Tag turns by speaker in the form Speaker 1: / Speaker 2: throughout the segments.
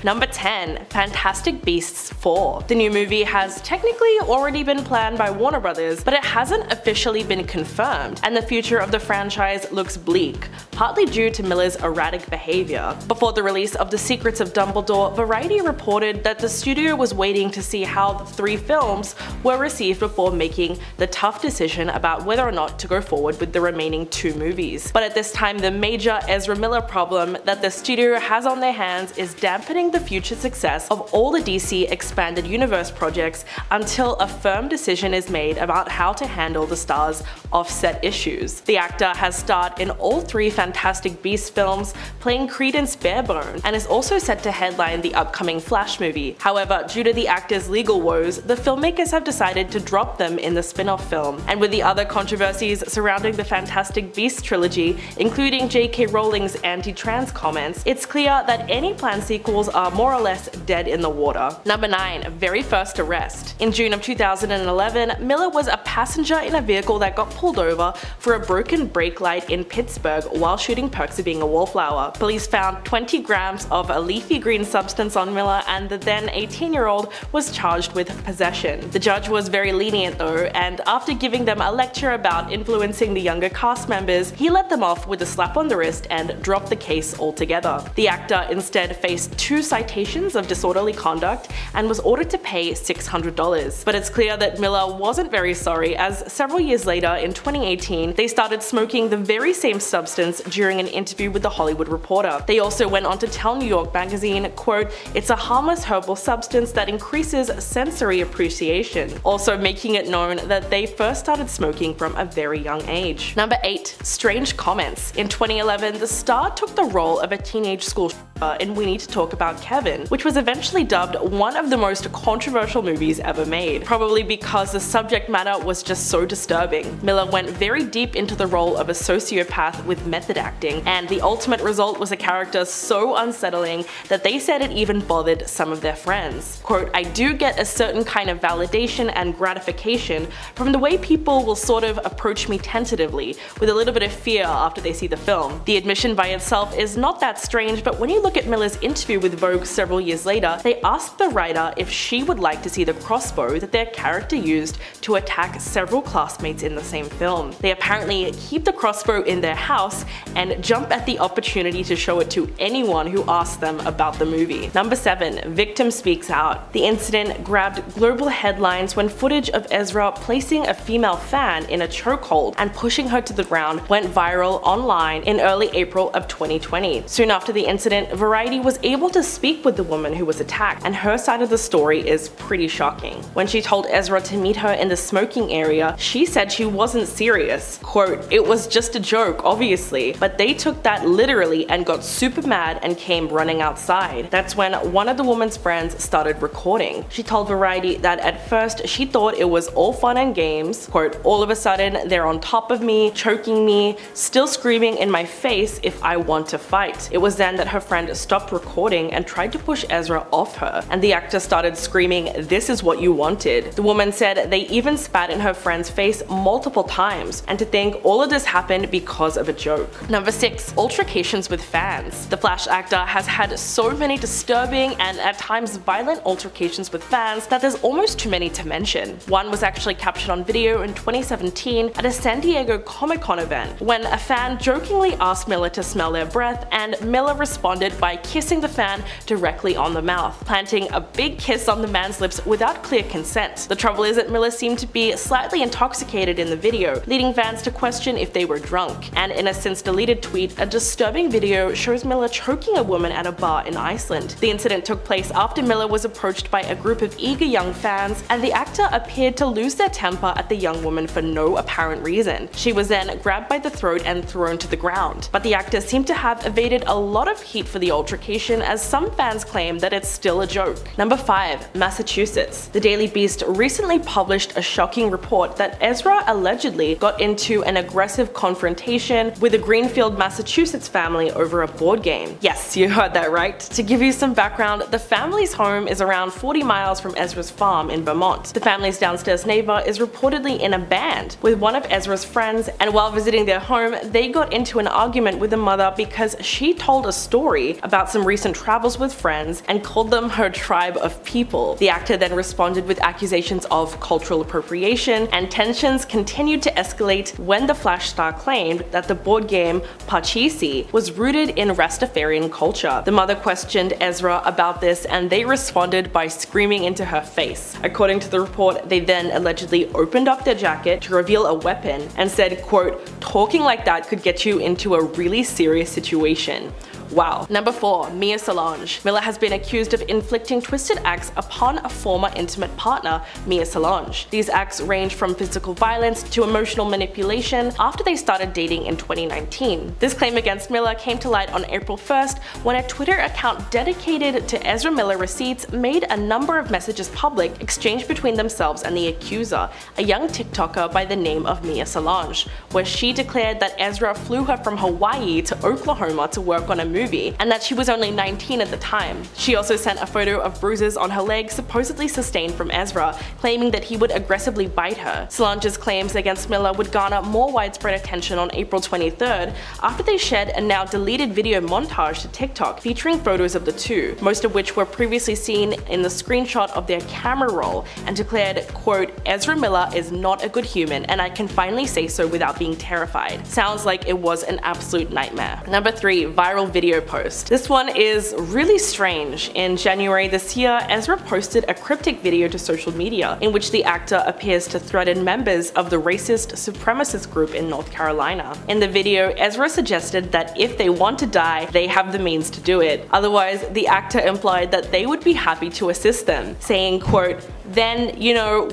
Speaker 1: Number 10. Fantastic Beasts 4. The new movie has technically already been planned by Warner Brothers, but it hasn't officially been confirmed, and the future of the franchise looks bleak, partly due to Miller's erratic behavior. Before the release of The Secrets of Dumbledore, Variety reported that the studio was waiting to see how the 3 films were received before making the tough decision about whether or not to go forward with the remaining 2 movies. But at this time, the major Ezra Miller problem that the studio has on their hands is dampening the future success of all the DC Expanded Universe projects until a firm decision is made about how to handle the star's offset issues. The actor has starred in all 3 Fantastic Beasts films, playing Credence Barebone, and is also set to headline the upcoming Flash movie. However, due to the actor's legal woes, the filmmakers have decided to drop them in the spin-off film. And with the other controversies surrounding the Fantastic Beasts trilogy, including J.K. Rowling's anti-trans comments, it's clear that any planned sequels are more or less dead in the water. Number 9. Very first arrest. In June of 2011, Miller was a passenger in a vehicle that got pulled over for a broken brake light in Pittsburgh while shooting Perks of Being a Wallflower. Police found 20 grams of a leafy green substance on Miller, and the then 18-year-old was charged with possession. The judge was very lenient though, and after giving them a lecture about influencing the younger cast members, he let them off with a slap on the wrist and dropped the case altogether. The actor instead faced 2 citations of disorderly conduct and was ordered to pay $600. But it's clear that Miller wasn't very sorry, as several years later in 2018 they started smoking the very same substance during an interview with The Hollywood Reporter. They also went on to tell New York Magazine, quote, "It's a harmless herbal substance that increases sensory appreciation," also making it known that they first started smoking from a very young age. Number 8. Strange comments. In 2011, the star took the role of a teenage school shooter in We Need to Talk About Kevin, which was eventually dubbed one of the most controversial movies ever made, probably because the subject matter was just so disturbing. Miller went very deep into the role of a sociopath with method acting, and the ultimate result was a character so unsettling that they said it even bothered some of their friends. Quote, "I do get a certain kind of validation and gratification from the way people will sort of approach me tentatively, with a little bit of fear after they see the film." The admission by itself is not that strange, but when you look at Miller's interview with Vogue several years later, they asked the writer if she would like to see the crossbow that their character used to attack several classmates in the same film. They apparently keep the crossbow in their house and jump at the opportunity to show it to anyone who asks them about the movie. Number 7. Victim speaks out. The incident grabbed global headlines when footage of Ezra placing a female fan in a chokehold and pushing her to the ground went viral online in early April of 2020. Soon after the incident, Variety was able to speak with the woman who was attacked, and her side of the story is pretty shocking. When she told Ezra to meet her in the smoking area, she said she wasn't serious. Quote, "It was just a joke, obviously, but they took that literally and got super mad and came running outside. That's when one of the woman's friends started recording. She told Variety that at first she thought it was all fun and games. Quote, all of a sudden they're on top of me, choking me, still screaming in my face if I want to fight. It was then that her friend stopped recording and tried to push Ezra off her, and the actor started screaming, 'This is what you wanted.' The woman said they even spat in her friend's face multiple times, and to think all of this happened because of a joke." Number 6. Altercations with fans. The Flash actor has had so many disturbing and at times violent altercations with fans that there's almost too many to mention. One was actually captured on video in 2017 at a San Diego Comic-Con event, when a fan jokingly asked Miller to smell their breath, and Miller responded by kissing the fan directly on the mouth, planting a big kiss on the man's lips without clear consent. The trouble is that Miller seemed to be slightly intoxicated in the video, leading fans to question if they were drunk. And in a since deleted tweet, a disturbing video shows Miller choking a woman at a bar in Iceland. The incident took place after Miller was approached by a group of eager young fans, and the actor appeared to lose their temper at the young woman for no apparent reason. She was then grabbed by the throat and thrown to the ground. But the actor seemed to have evaded a lot of heat for the altercation, as some fans claim that it's still a joke. Number 5. Massachusetts. The Daily Beast recently published a shocking report that Ezra allegedly got into an aggressive confrontation with a Greenfield, Massachusetts family over a board game. Yes, you heard that right. To give you some background, the family's home is around 40 miles from Ezra's farm in Vermont. The family's downstairs neighbor is reportedly in a band with one of Ezra's friends, and while visiting their home, they got into an argument with the mother because she told a story story about some recent travels with friends and called them her tribe of people. The actor then responded with accusations of cultural appropriation, and tensions continued to escalate when the Flash star claimed that the board game Parcheesi was rooted in Rastafarian culture. The mother questioned Ezra about this, and they responded by screaming into her face. According to the report, they then allegedly opened up their jacket to reveal a weapon and said, quote, "Talking like that could get you into a really serious situation." Wow. Number 4. Mia Solange. Miller has been accused of inflicting twisted acts upon a former intimate partner, Mia Solange. These acts range from physical violence to emotional manipulation after they started dating in 2019. This claim against Miller came to light on April 1st when a Twitter account dedicated to Ezra Miller receipts made a number of messages public exchanged between themselves and the accuser, a young TikToker by the name of Mia Solange, where she declared that Ezra flew her from Hawaii to Oklahoma to work on a movie, and that she was only 19 at the time. She also sent a photo of bruises on her leg supposedly sustained from Ezra, claiming that he would aggressively bite her. Solange's claims against Miller would garner more widespread attention on April 23rd after they shared a now deleted video montage to TikTok featuring photos of the two, most of which were previously seen in the screenshot of their camera roll, and declared, quote, "Ezra Miller is not a good human, and I can finally say so without being terrified." Sounds like it was an absolute nightmare. Number 3. Viral video post. This one is really strange. In January this year, Ezra posted a cryptic video to social media in which the actor appears to threaten members of the racist supremacist group in North Carolina. In the video, Ezra suggested that if they want to die, they have the means to do it. Otherwise, the actor implied that they would be happy to assist them, saying, quote, "Then,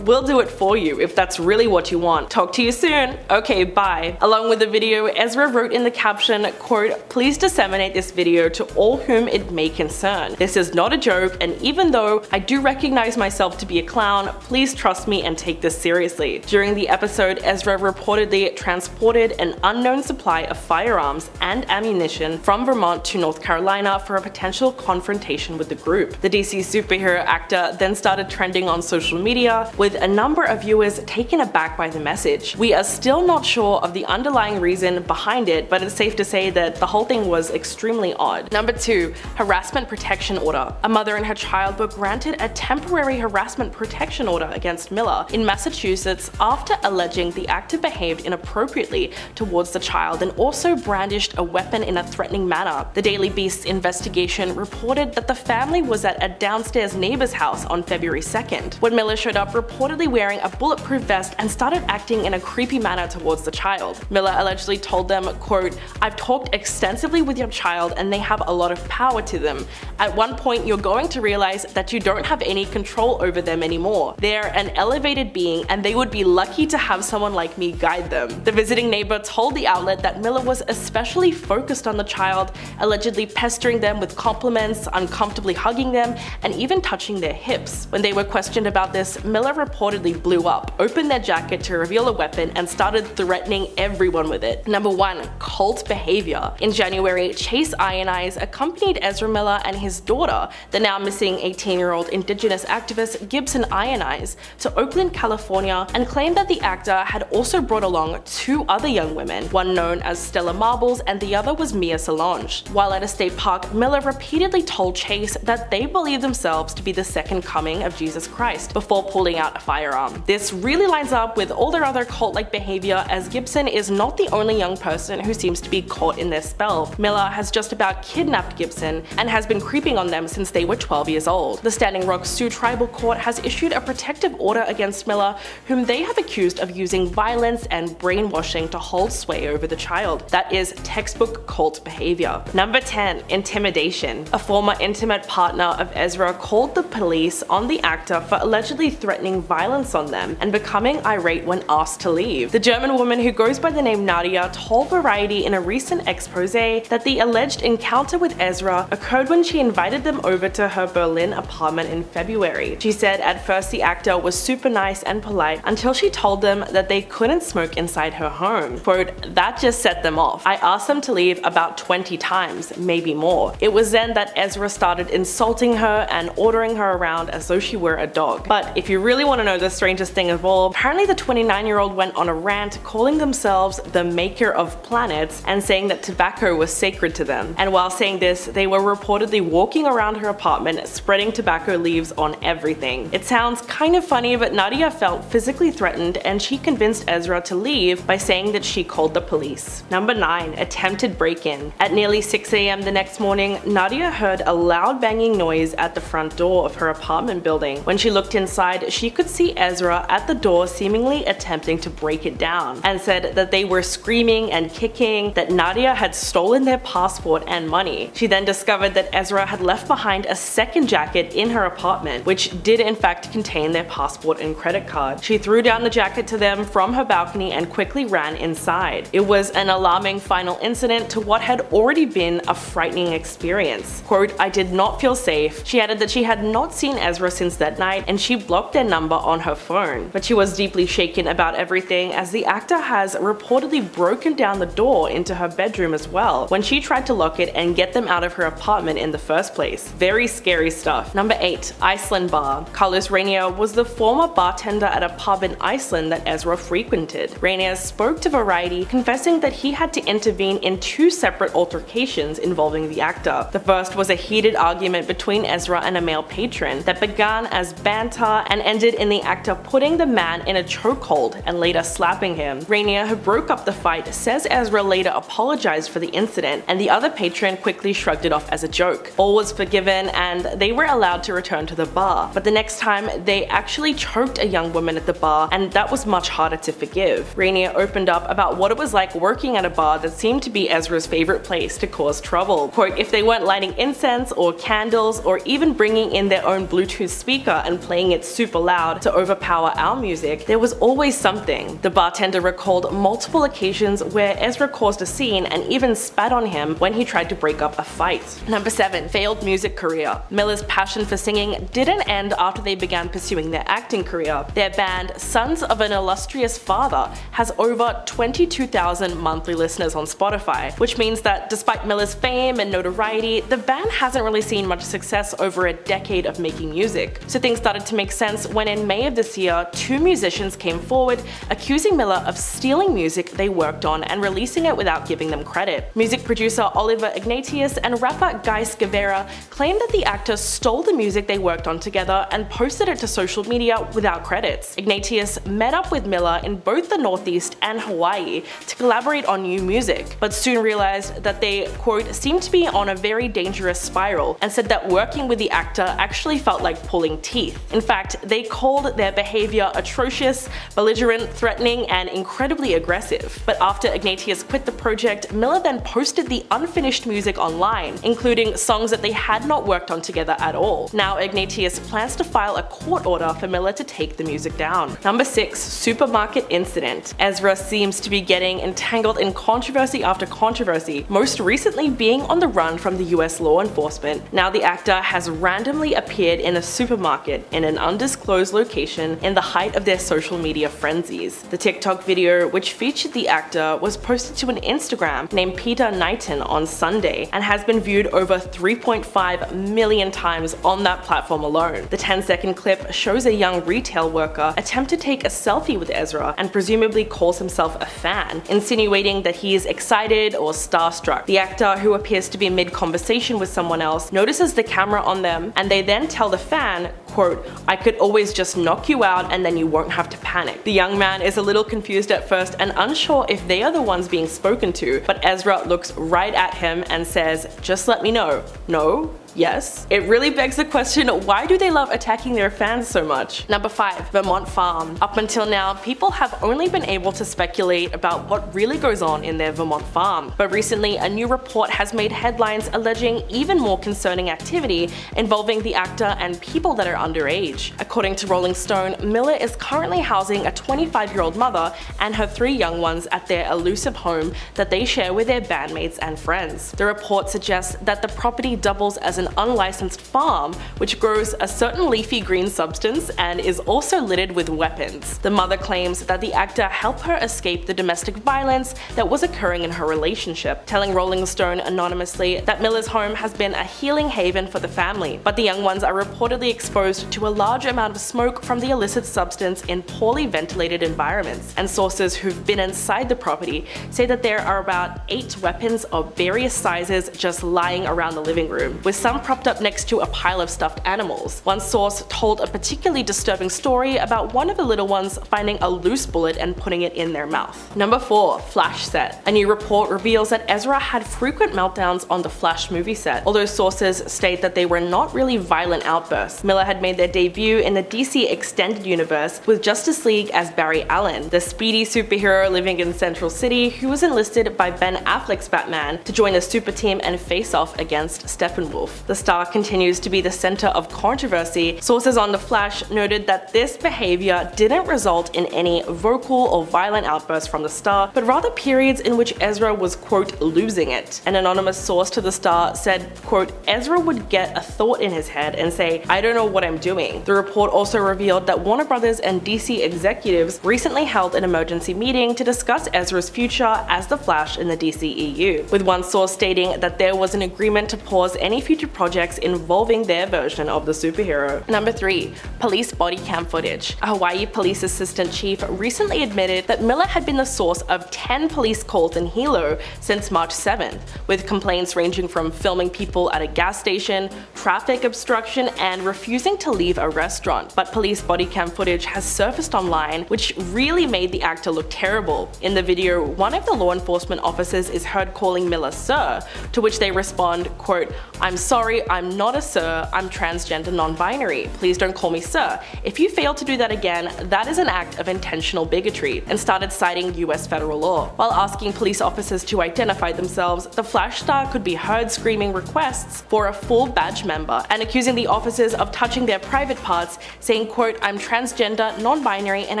Speaker 1: we'll do it for you if that's really what you want. Talk to you soon. Okay, bye." Along with the video, Ezra wrote in the caption, quote, "Please disseminate this video to all whom it may concern. This is not a joke, and even though I do recognize myself to be a clown, please trust me and take this seriously." During the episode, Ezra reportedly transported an unknown supply of firearms and ammunition from Vermont to North Carolina for a potential confrontation with the group. The DC superhero actor then started trending on social media, with a number of viewers taken aback by the message. We are still not sure of the underlying reason behind it, but it's safe to say that the whole thing was extremely odd. Number 2. Harassment protection order. A mother and her child were granted a temporary harassment protection order against Miller in Massachusetts after alleging the actor behaved inappropriately towards the child and also brandished a weapon in a threatening manner. The Daily Beast's investigation reported that the family was at a downstairs neighbor's house on February 2nd, when Miller showed up reportedly wearing a bulletproof vest and started acting in a creepy manner towards the child. Miller allegedly told them, quote, "I've talked extensively with your child and they have a lot of power to them. At one point you're going to realize that you don't have any control over them anymore. They're an elevated being and they would be lucky to have someone like me guide them." The visiting neighbor told the outlet that Miller was especially focused on the child, allegedly pestering them with compliments, uncomfortably hugging them, and even touching their hips. When they were questioned about this, Miller reportedly blew up, opened their jacket to reveal a weapon, and started threatening everyone with it. Number 1. Cult behavior. In January, Chase Ionized accompanied Ezra Miller and his daughter, the now missing 18-year-old indigenous activist Gibson Ionized, to Oakland, California, and claimed that the actor had also brought along 2 other young women, one known as Stella Marbles and the other was Mia Solange. While at a state park, Miller repeatedly told Chase that they believed themselves to be the second coming of Jesus Christ before pulling out a firearm. This really lines up with all their other cult-like behavior, as Gibson is not the only young person who seems to be caught in their spell. Miller has just about kidnapped Gibson and has been creeping on them since they were 12 years old. The Standing Rock Sioux Tribal Court has issued a protective order against Miller, whom they have accused of using violence and brainwashing to hold sway over the child. That is textbook cult behavior. Number 10. Intimidation. A former intimate partner of Ezra called the police on the actor for allegedly threatening violence on them and becoming irate when asked to leave. The German woman who goes by the name Nadia told Variety in a recent expose that the alleged encounter with Ezra occurred when she invited them over to her Berlin apartment in February. She said at first the actor was super nice and polite until she told them that they couldn't smoke inside her home. Quote, "That just set them off. I asked them to leave about 20 times, maybe more. It was then that Ezra started insulting her and ordering her around as though she were a dog. dog. But if you really want to know the strangest thing of all, apparently the 29-year-old went on a rant calling themselves the maker of planets and saying that tobacco was sacred to them. And while saying this, they were reportedly walking around her apartment spreading tobacco leaves on everything. It sounds kind of funny, but Nadia felt physically threatened and she convinced Ezra to leave by saying that she called the police. Number 9. Attempted break-in. At nearly 6 AM the next morning, Nadia heard a loud banging noise at the front door of her apartment building. When she looked inside, she could see Ezra at the door seemingly attempting to break it down, and said that they were screaming and kicking, that Nadia had stolen their passport and money. She then discovered that Ezra had left behind a second jacket in her apartment, which did in fact contain their passport and credit card. She threw down the jacket to them from her balcony and quickly ran inside. It was an alarming final incident to what had already been a frightening experience. Quote, "I did not feel safe." She added that she had not seen Ezra since that night and she blocked their number on her phone. But she was deeply shaken about everything, as the actor has reportedly broken down the door into her bedroom as well when she tried to lock it and get them out of her apartment in the first place. Very scary stuff. Number 8. Iceland Bar. Carlos Rainier was the former bartender at a pub in Iceland that Ezra frequented. Rainier spoke to Variety, confessing that he had to intervene in 2 separate altercations involving the actor. The first was a heated argument between Ezra and a male patron that began as banter and ended in the actor putting the man in a chokehold and later slapping him. Rainier, who broke up the fight, says Ezra later apologized for the incident and the other patron quickly shrugged it off as a joke. All was forgiven and they were allowed to return to the bar, but the next time they actually choked a young woman at the bar, and that was much harder to forgive. Rainier opened up about what it was like working at a bar that seemed to be Ezra's favorite place to cause trouble. Quote, "If they weren't lighting incense or candles or even bringing in their own Bluetooth speaker and playing it super loud to overpower our music, there was always something." The bartender recalled multiple occasions where Ezra caused a scene and even spat on him when he tried to break up a fight. Number 7. Failed music career. Miller's passion for singing didn't end after they began pursuing their acting career. Their band, Sons of an Illustrious Father, has over 22,000 monthly listeners on Spotify, which means that despite Miller's fame and notoriety, the band hasn't really seen much success over a decade of making music. So things started to make sense when in May of this year, 2 musicians came forward accusing Miller of stealing music they worked on and releasing it without giving them credit. Music producer Oliver Ignatius and rapper Guy Scavera claimed that the actor stole the music they worked on together and posted it to social media without credits. Ignatius met up with Miller in both the Northeast and Hawaii to collaborate on new music, but soon realized that they, quote, "seemed to be on a very dangerous spiral," and said that working with the actor actually felt like pulling teeth. In fact, they called their behavior atrocious, belligerent, threatening, and incredibly aggressive. But after Ignatius quit the project, Miller then posted the unfinished music online, including songs that they had not worked on together at all. Now Ignatius plans to file a court order for Miller to take the music down. Number 6. Supermarket incident. Ezra seems to be getting entangled in controversy after controversy, most recently being on the run from the US law enforcement. Now the actor has randomly appeared in a supermarket in an undisclosed location in the height of their social media frenzies. The TikTok video, which featured the actor, was posted to an Instagram named Peter Knighton on Sunday and has been viewed over 3.5 million times on that platform alone. The 10-second clip shows a young retail worker attempt to take a selfie with Ezra and presumably calls himself a fan, insinuating that he is excited or starstruck. The actor, who appears to be mid-conversation with someone else, notices the camera on them and they then tell the fan, quote, "I could always just knock you out and then you won't have to panic." The young man is a little confused at first and unsure if they are the ones being spoken to, but Ezra looks right at him and says, "Just let me know." No? Yes? It really begs the question, why do they love attacking their fans so much? Number 5. Vermont Farm. Up until now, people have only been able to speculate about what really goes on in their Vermont farm. But recently, a new report has made headlines alleging even more concerning activity involving the actor and people that are underage. According to Rolling Stone, Miller is currently housing a 25-year-old mother and her 3 young ones at their elusive home that they share with their bandmates and friends. The report suggests that the property doubles as an unlicensed farm which grows a certain leafy green substance and is also littered with weapons. The mother claims that the actor helped her escape the domestic violence that was occurring in her relationship, telling Rolling Stone anonymously that Miller's home has been a healing haven for the family, but the young ones are reportedly exposed to a large amount of smoke from the illicit substance in poorly ventilated environments, and sources who've been inside the property say that there are about 8 weapons of various sizes just lying around the living room, with some propped up next to a pile of stuffed animals. One source told a particularly disturbing story about one of the little ones finding a loose bullet and putting it in their mouth. Number 4. Flash set. A new report reveals that Ezra had frequent meltdowns on the Flash movie set, although sources state that they were not really violent outbursts. Miller had made their debut in the DC Extended Universe with Justice League as Barry Allen, the speedy superhero living in Central City who was enlisted by Ben Affleck's Batman to join the super team and face off against Steppenwolf. The star continues to be the center of controversy. Sources on The Flash noted that this behavior didn't result in any vocal or violent outbursts from the star, but rather periods in which Ezra was, quote, losing it. An anonymous source to the star said, quote, Ezra would get a thought in his head and say, I don't know what I'm doing. The report also revealed that Warner Brothers and DC executives recently held an emergency meeting to discuss Ezra's future as the Flash in the DCEU, with one source stating that there was an agreement to pause any future projects involving their version of the superhero. Number 3. Police body cam footage. A Hawaii police assistant chief recently admitted that Miller had been the source of 10 police calls in Hilo since March 7th, with complaints ranging from filming people at a gas station, traffic obstruction, and refusing to leave a restaurant. But police body cam footage has surfaced online, which really made the actor look terrible. In the video, one of the law enforcement officers is heard calling Miller sir, to which they respond, quote, I'm sorry, I'm not a sir, I'm transgender non-binary. Please don't call me sir. If you fail to do that again, that is an act of intentional bigotry, and started citing US federal law. While asking police officers to identify themselves, the Flash star could be heard screaming requests for a full badge member and accusing the officers of touching their private parts, saying, quote, I'm transgender, non-binary, and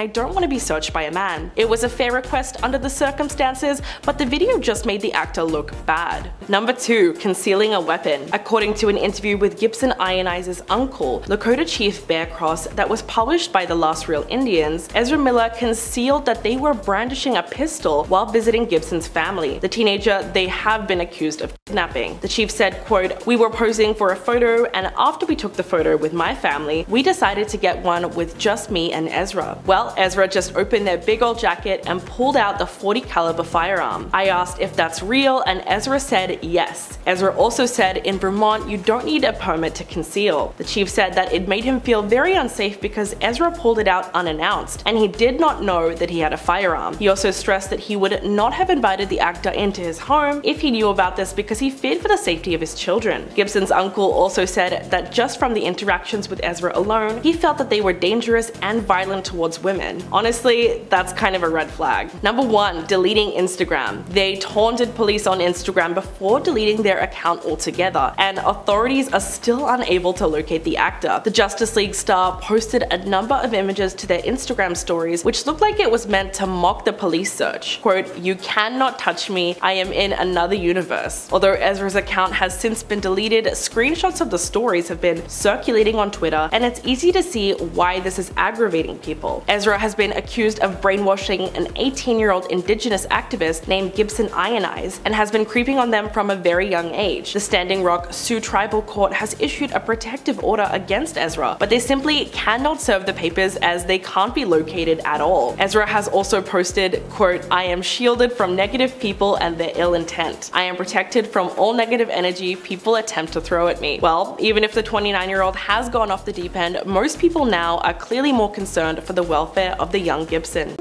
Speaker 1: I don't want to be searched by a man. It was a fair request under the circumstances, but the video just made the actor look bad. Number 2. Concealing a weapon. According to an interview with Gibson Ionize's uncle, Lakota Chief Bear Cross, that was published by The Last Real Indians, Ezra Miller concealed that they were brandishing a pistol while visiting Gibson's family, the teenager they have been accused of kidnapping. The chief said, quote, we were posing for a photo, and after we took the photo with my family, we decided to get one with just me and Ezra. Well, Ezra just opened their big old jacket and pulled out the .40 caliber firearm. I asked if that's real, and Ezra said yes. Ezra also said in Vermont you don't need a permit to conceal. The chief said that it made him feel very unsafe because Ezra pulled it out unannounced, and he did not know that he had a firearm. He also stressed that he would not have invited the actor into his home if he knew about this because he feared for the safety of his children. Gibson's uncle also said that just from the interactions with Ezra alone, he felt that they were dangerous and violent towards women. Honestly, that's kind of a red flag. Number 1. Deleting Instagram. They taunted police on Instagram before deleting their account altogether, and authorities are still unable to locate the actor. The Justice League star posted a number of images to their Instagram stories which looked like it was meant to mock the police search. Quote, you cannot touch me, I am in another universe. Although Ezra's account has since been deleted, screenshots of the stories have been circulating on Twitter, and it's easy to see why this is aggravating people. Ezra has been accused of brainwashing an 18-year-old indigenous activist named Gibson Ionize, and has been creeping on them from a very young age. The Standing Rock Sioux Tribal Court has issued a protective order against Ezra, but they simply cannot serve the papers as they can't be located at all. Ezra has also posted, quote, I am shielded from negative people and their ill intent. I am protected from all negative energy people attempt to throw at me. Well, even if the 29-year-old has gone off the deep end, most people now are clearly more concerned for the welfare of the young Gibson.